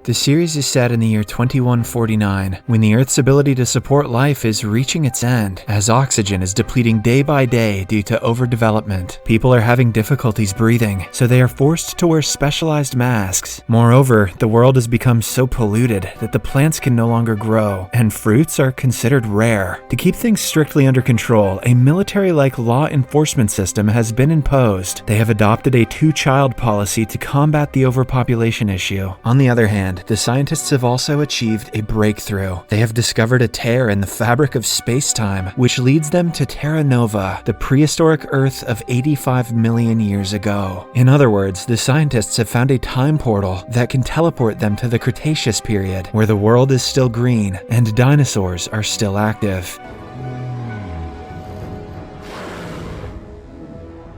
The series is set in the year 2149, when the Earth's ability to support life is reaching its end, as oxygen is depleting day by day due to overdevelopment. People are having difficulties breathing, so they are forced to wear specialized masks. Moreover, the world has become so polluted that the plants can no longer grow, and fruits are considered rare. To keep things strictly under control, a military-like law enforcement system has been imposed. They have adopted a two-child policy to combat the overpopulation issue. On the other hand, the scientists have also achieved a breakthrough. They have discovered a tear in the fabric of space-time, which leads them to Terra Nova, the prehistoric Earth of 85 million years ago. In other words, the scientists have found a time portal that can teleport them to the Cretaceous period, where the world is still green and dinosaurs are still active.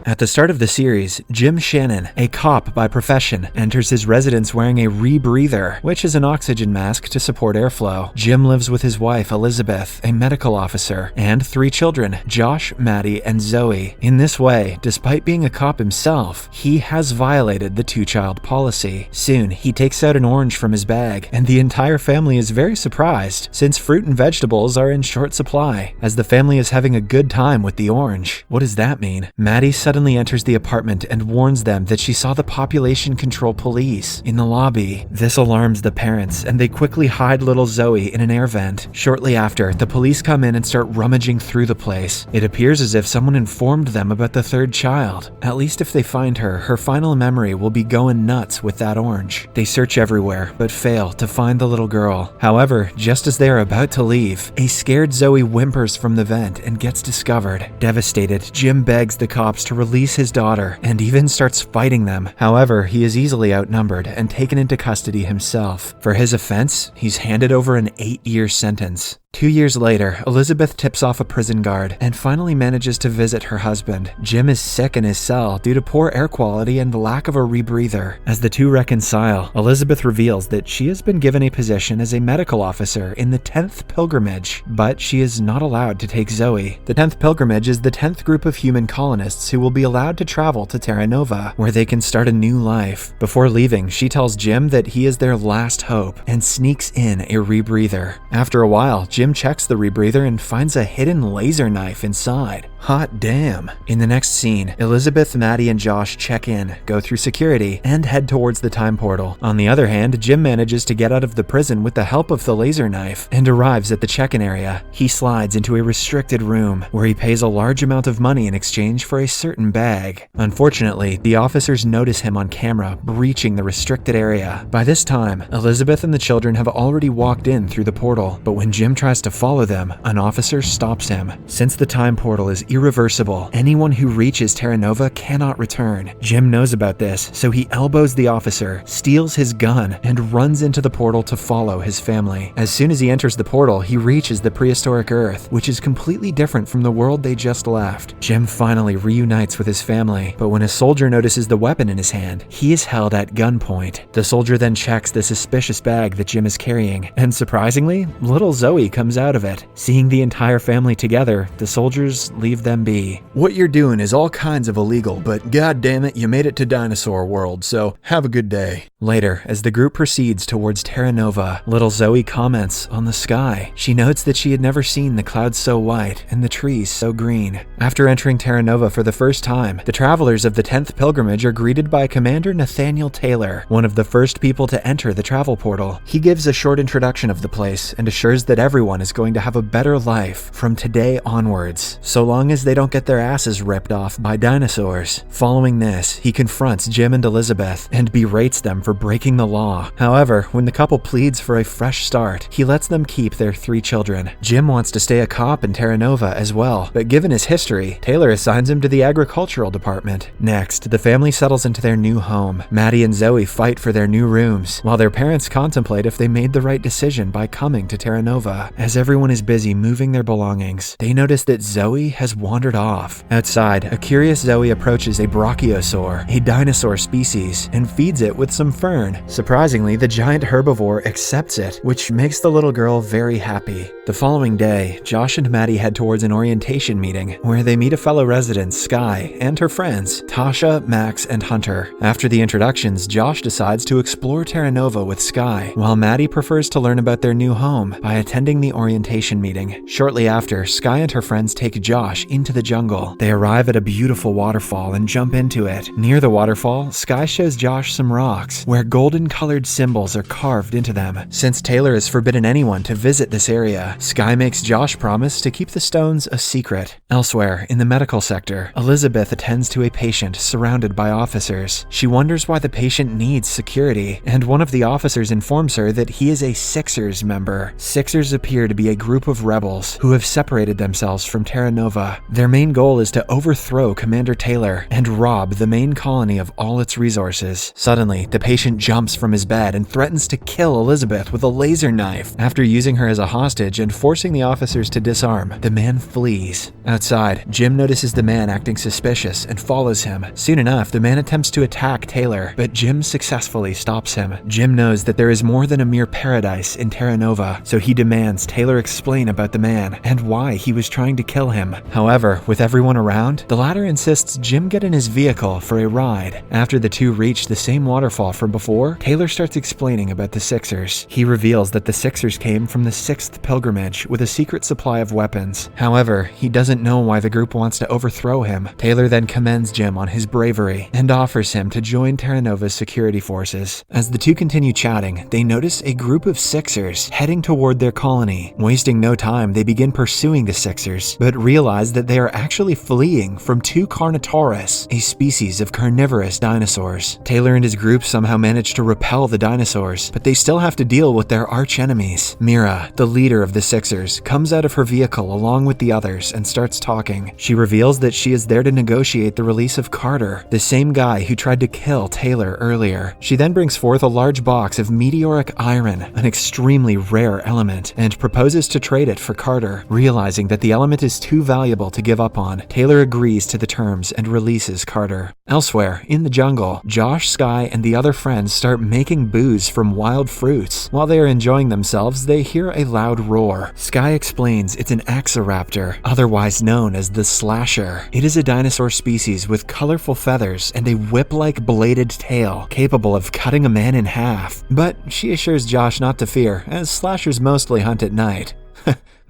At the start of the series, Jim Shannon, a cop by profession, enters his residence wearing a rebreather, which is an oxygen mask to support airflow. Jim lives with his wife, Elizabeth, a medical officer, and 3 children, Josh, Maddie, and Zoe. In this way, despite being a cop himself, he has violated the two-child policy. Soon, he takes out an orange from his bag, and the entire family is very surprised, since fruit and vegetables are in short supply, as the family is having a good time with the orange. What does that mean? Maddie suddenly enters the apartment and warns them that she saw the population control police in the lobby. This alarms the parents, and they quickly hide little Zoe in an air vent. Shortly after, the police come in and start rummaging through the place. It appears as if someone informed them about the 3rd child. At least if they find her, her final memory will be going nuts with that orange. They search everywhere, but fail to find the little girl. However, just as they are about to leave, a scared Zoe whimpers from the vent and gets discovered. Devastated, Jim begs the cops to release his daughter, and even starts fighting them. However, he is easily outnumbered and taken into custody himself. For his offense, he's handed over an 8-year sentence. 2 years later, Elizabeth tips off a prison guard and finally manages to visit her husband. Jim is sick in his cell due to poor air quality and lack of a rebreather. As the two reconcile, Elizabeth reveals that she has been given a position as a medical officer in the 10th pilgrimage, but she is not allowed to take Zoe. The 10th pilgrimage is the 10th group of human colonists who will be allowed to travel to Terra Nova, where they can start a new life. Before leaving, she tells Jim that he is their last hope and sneaks in a rebreather. After a while, Jim checks the rebreather and finds a hidden laser knife inside. Hot damn. In the next scene, Elizabeth, Maddie, and Josh check in, go through security, and head towards the time portal. On the other hand, Jim manages to get out of the prison with the help of the laser knife and arrives at the check-in area. He slides into a restricted room where he pays a large amount of money in exchange for a certain bag. Unfortunately, the officers notice him on camera breaching the restricted area. By this time, Elizabeth and the children have already walked in through the portal, but when Jim tries to follow them, an officer stops him. Since the time portal is irreversible, anyone who reaches Terra Nova cannot return. Jim knows about this, so he elbows the officer, steals his gun, and runs into the portal to follow his family. As soon as he enters the portal, he reaches the prehistoric Earth, which is completely different from the world they just left. Jim finally reunites with his family, but when a soldier notices the weapon in his hand, he is held at gunpoint. The soldier then checks the suspicious bag that Jim is carrying, and surprisingly, little Zoe comes out of it. Seeing the entire family together, the soldiers leave them be. What you're doing is all kinds of illegal, but god damn it, you made it to dinosaur world, so have a good day. Later, as the group proceeds towards Terra Nova, little Zoe comments on the sky. She notes that she had never seen the clouds so white and the trees so green. After entering Terra Nova for the first time, the travelers of the 10th pilgrimage are greeted by Commander Nathaniel Taylor, one of the first people to enter the travel portal. He gives a short introduction of the place and assures that everyone is going to have a better life from today onwards, so long as they don't get their asses ripped off by dinosaurs. Following this, he confronts Jim and Elizabeth and berates them for breaking the law. However, when the couple pleads for a fresh start, he lets them keep their 3 children. Jim wants to stay a cop in Terra Nova as well, but given his history, Taylor assigns him to the agricultural department. Next, the family settles into their new home. Maddie and Zoe fight for their new rooms, while their parents contemplate if they made the right decision by coming to Terra Nova. As everyone is busy moving their belongings, they notice that Zoe has wandered off. Outside, a curious Zoe approaches a brachiosaur, a dinosaur species, and feeds it with some fern. Surprisingly, the giant herbivore accepts it, which makes the little girl very happy. The following day, Josh and Maddie head towards an orientation meeting where they meet a fellow resident, Sky, and her friends, Tasha, Max, and Hunter. After the introductions, Josh decides to explore Terra Nova with Sky, while Maddie prefers to learn about their new home by attending the orientation meeting. Shortly after, Sky and her friends take Josh into the jungle. They arrive at a beautiful waterfall and jump into it. Near the waterfall, Sky shows Josh some rocks where golden-colored symbols are carved into them. Since Taylor has forbidden anyone to visit this area, Sky makes Josh promise to keep the stones a secret. Elsewhere, in the medical sector, Elizabeth attends to a patient surrounded by officers. She wonders why the patient needs security, and one of the officers informs her that he is a Sixers member. Sixers appear to be a group of rebels who have separated themselves from Terra Nova. Their main goal is to overthrow Commander Taylor and rob the main colony of all its resources. Suddenly, the patient jumps from his bed and threatens to kill Elizabeth with a laser knife. After using her as a hostage and forcing the officers to disarm, the man flees. Outside, Jim notices the man acting suspicious and follows him. Soon enough, the man attempts to attack Taylor, but Jim successfully stops him. Jim knows that there is more than a mere paradise in Terra Nova, so he demands Taylor explain about the man and why he was trying to kill him. However, with everyone around, the latter insists Jim get in his vehicle for a ride. After the two reach the same waterfall from before, Taylor starts explaining about the Sixers. He reveals that the Sixers came from the 6th pilgrimage with a secret supply of weapons. However, he doesn't know why the group wants to overthrow him. Taylor then commends Jim on his bravery and offers him to join Terra Nova's security forces. As the two continue chatting, they notice a group of Sixers heading toward their colony. Wasting no time, they begin pursuing the Sixers, but realize that they are actually fleeing from two Carnotaurus, a species of carnivorous dinosaurs. Taylor and his group somehow manage to repel the dinosaurs, but they still have to deal with their arch-enemies. Mira, the leader of the Sixers, comes out of her vehicle along with the others and starts talking. She reveals that she is there to negotiate the release of Carter, the same guy who tried to kill Taylor earlier. She then brings forth a large box of meteoric iron, an extremely rare element, and proposes to trade it for Carter. Realizing that the element is too valuable to give up on, Taylor agrees to the terms and releases Carter. Elsewhere, in the jungle, Josh, Sky, and the other friends start making booze from wild fruits. While they are enjoying themselves, they hear a loud roar. Sky explains it's an axoraptor, otherwise known as the Slasher. It is a dinosaur species with colorful feathers and a whip-like bladed tail, capable of cutting a man in half. But she assures Josh not to fear, as slashers mostly hunt at night.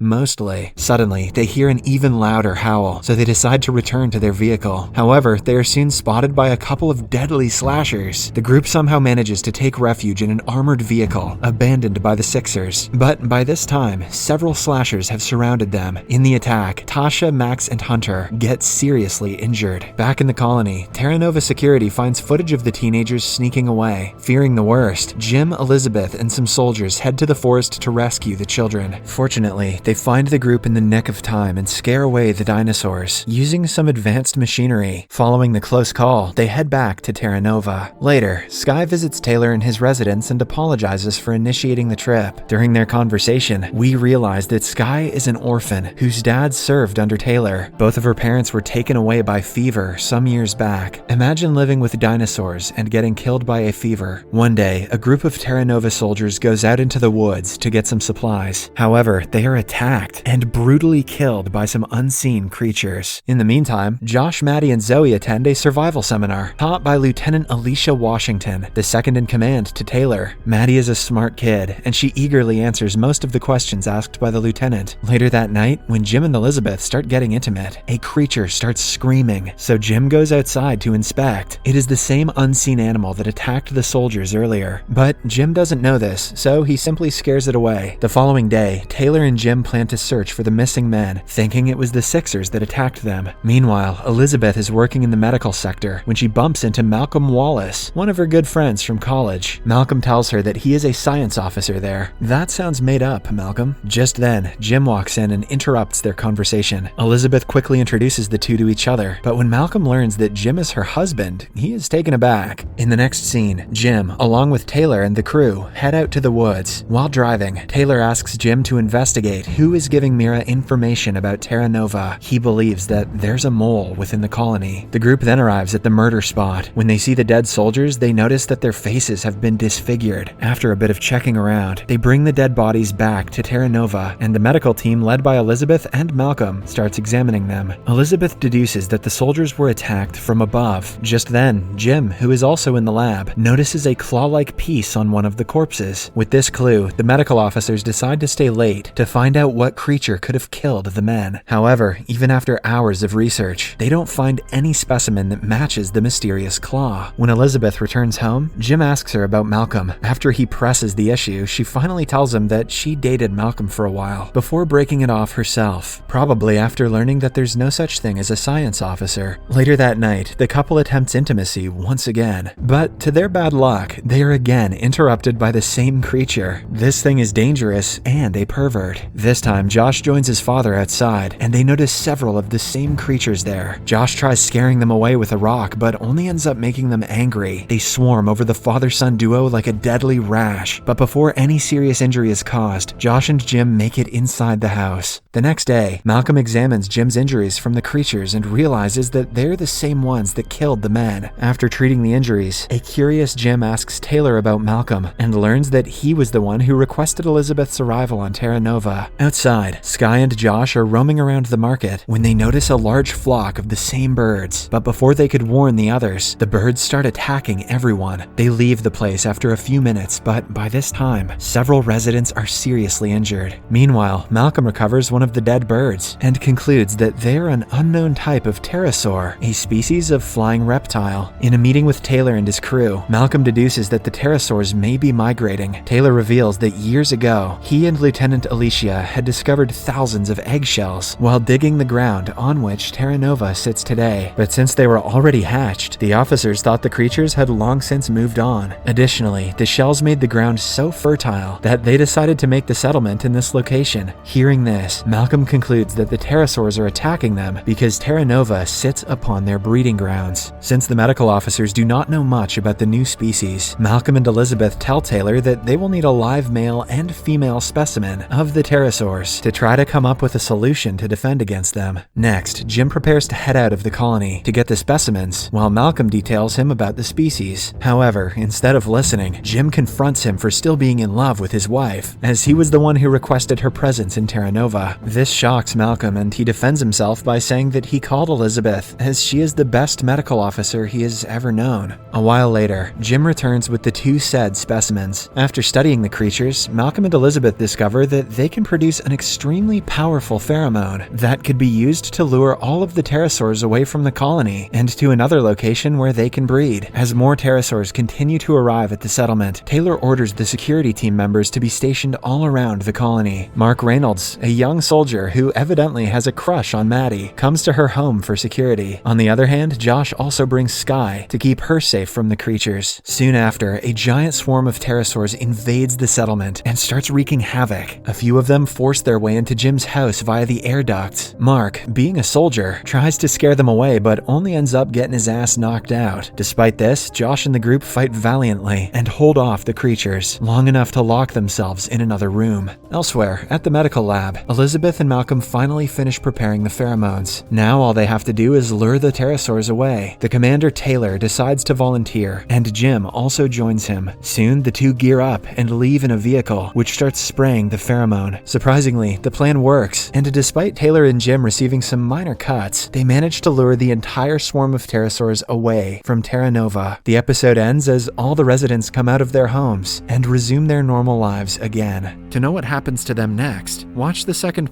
Mostly. Suddenly, they hear an even louder howl, so they decide to return to their vehicle. However, they are soon spotted by a couple of deadly slashers. The group somehow manages to take refuge in an armored vehicle, abandoned by the Sixers. But by this time, several slashers have surrounded them. In the attack, Tasha, Max, and Hunter get seriously injured. Back in the colony, Terra Nova security finds footage of the teenagers sneaking away. Fearing the worst, Jim, Elizabeth, and some soldiers head to the forest to rescue the children. Fortunately, they find the group in the nick of time and scare away the dinosaurs, using some advanced machinery. Following the close call, they head back to Terra Nova. Later, Sky visits Taylor in his residence and apologizes for initiating the trip. During their conversation, we realize that Sky is an orphan whose dad served under Taylor. Both of her parents were taken away by fever some years back. Imagine living with dinosaurs and getting killed by a fever. One day, a group of Terra Nova soldiers goes out into the woods to get some supplies. However, they are attacked and brutally killed by some unseen creatures. In the meantime, Josh, Maddie, and Zoe attend a survival seminar taught by Lieutenant Alicia Washington, the second in command to Taylor. Maddie is a smart kid, and she eagerly answers most of the questions asked by the lieutenant. Later that night, when Jim and Elizabeth start getting intimate, a creature starts screaming, so Jim goes outside to inspect. It is the same unseen animal that attacked the soldiers earlier, but Jim doesn't know this, so he simply scares it away. The following day, Taylor and Jim plan to search for the missing men, thinking it was the Sixers that attacked them. Meanwhile, Elizabeth is working in the medical sector when she bumps into Malcolm Wallace, one of her good friends from college. Malcolm tells her that he is a science officer there. That sounds made up, Malcolm. Just then, Jim walks in and interrupts their conversation. Elizabeth quickly introduces the two to each other, but when Malcolm learns that Jim is her husband, he is taken aback. In the next scene, Jim, along with Taylor and the crew, head out to the woods. While driving, Taylor asks Jim to investigate who is giving Mira information about Terra Nova. He believes that there's a mole within the colony. The group then arrives at the murder spot. When they see the dead soldiers, they notice that their faces have been disfigured. After a bit of checking around, they bring the dead bodies back to Terra Nova, and the medical team led by Elizabeth and Malcolm starts examining them. Elizabeth deduces that the soldiers were attacked from above. Just then, Jim, who is also in the lab, notices a claw-like piece on one of the corpses. With this clue, the medical officers decide to stay late to find out what creature could have killed the men. However, even after hours of research, they don't find any specimen that matches the mysterious claw. When Elizabeth returns home, Jim asks her about Malcolm. After he presses the issue, she finally tells him that she dated Malcolm for a while, before breaking it off herself, probably after learning that there's no such thing as a science officer. Later that night, the couple attempts intimacy once again, but to their bad luck, they are again interrupted by the same creature. This thing is dangerous and a pervert. This time, Josh joins his father outside, and they notice several of the same creatures there. Josh tries scaring them away with a rock, but only ends up making them angry. They swarm over the father-son duo like a deadly rash, but before any serious injury is caused, Josh and Jim make it inside the house. The next day, Malcolm examines Jim's injuries from the creatures and realizes that they're the same ones that killed the men. After treating the injuries, a curious Jim asks Taylor about Malcolm and learns that he was the one who requested Elizabeth's arrival on Terra Nova. Outside, Sky and Josh are roaming around the market when they notice a large flock of the same birds. But before they could warn the others, the birds start attacking everyone. They leave the place after a few minutes, but by this time, several residents are seriously injured. Meanwhile, Malcolm recovers one of the dead birds and concludes that they're an unknown type of pterosaur, a species of flying reptile. In a meeting with Taylor and his crew, Malcolm deduces that the pterosaurs may be migrating. Taylor reveals that years ago, he and Lieutenant Alicia had discovered thousands of eggshells while digging the ground on which Terra Nova sits today. But since they were already hatched, the officers thought the creatures had long since moved on. Additionally, the shells made the ground so fertile that they decided to make the settlement in this location. Hearing this, Malcolm concludes that the pterosaurs are attacking them because Terra Nova sits upon their breeding grounds. Since the medical officers do not know much about the new species, Malcolm and Elizabeth tell Taylor that they will need a live male and female specimen of the pterosaurs to try to come up with a solution to defend against them. Next, Jim prepares to head out of the colony to get the specimens, while Malcolm details him about the species. However, instead of listening, Jim confronts him for still being in love with his wife, as he was the one who requested her presence in Terra Nova. This shocks Malcolm, and he defends himself by saying that he called Elizabeth, as she is the best medical officer he has ever known. A while later, Jim returns with the two said specimens. After studying the creatures, Malcolm and Elizabeth discover that they can produce an extremely powerful pheromone that could be used to lure all of the pterosaurs away from the colony and to another location where they can breed. As more pterosaurs continue to arrive at the settlement, Taylor orders the security team members to be stationed all around the colony. Mark Reynolds, a young soldier who evidently has a crush on Maddie, comes to her home for security. On the other hand, Josh also brings Sky to keep her safe from the creatures. Soon after, a giant swarm of pterosaurs invades the settlement and starts wreaking havoc. A few of them force their way into Jim's house via the air ducts. Mark, being a soldier, tries to scare them away but only ends up getting his ass knocked out. Despite this, Josh and the group fight valiantly and hold off the creatures long enough to lock themselves in another room. Elsewhere, at the medical lab, Elizabeth and Malcolm finally finish preparing the pheromones. Now all they have to do is lure the pterosaurs away. The commander Taylor decides to volunteer, and Jim also joins him. Soon, the two gear up and leave in a vehicle, which starts spraying the pheromone. Surprisingly, the plan works, and despite Taylor and Jim receiving some minor cuts, they manage to lure the entire swarm of pterosaurs away from Terra Nova. The episode ends as all the residents come out of their homes and resume their normal lives again. To know what happens to them next, watch the second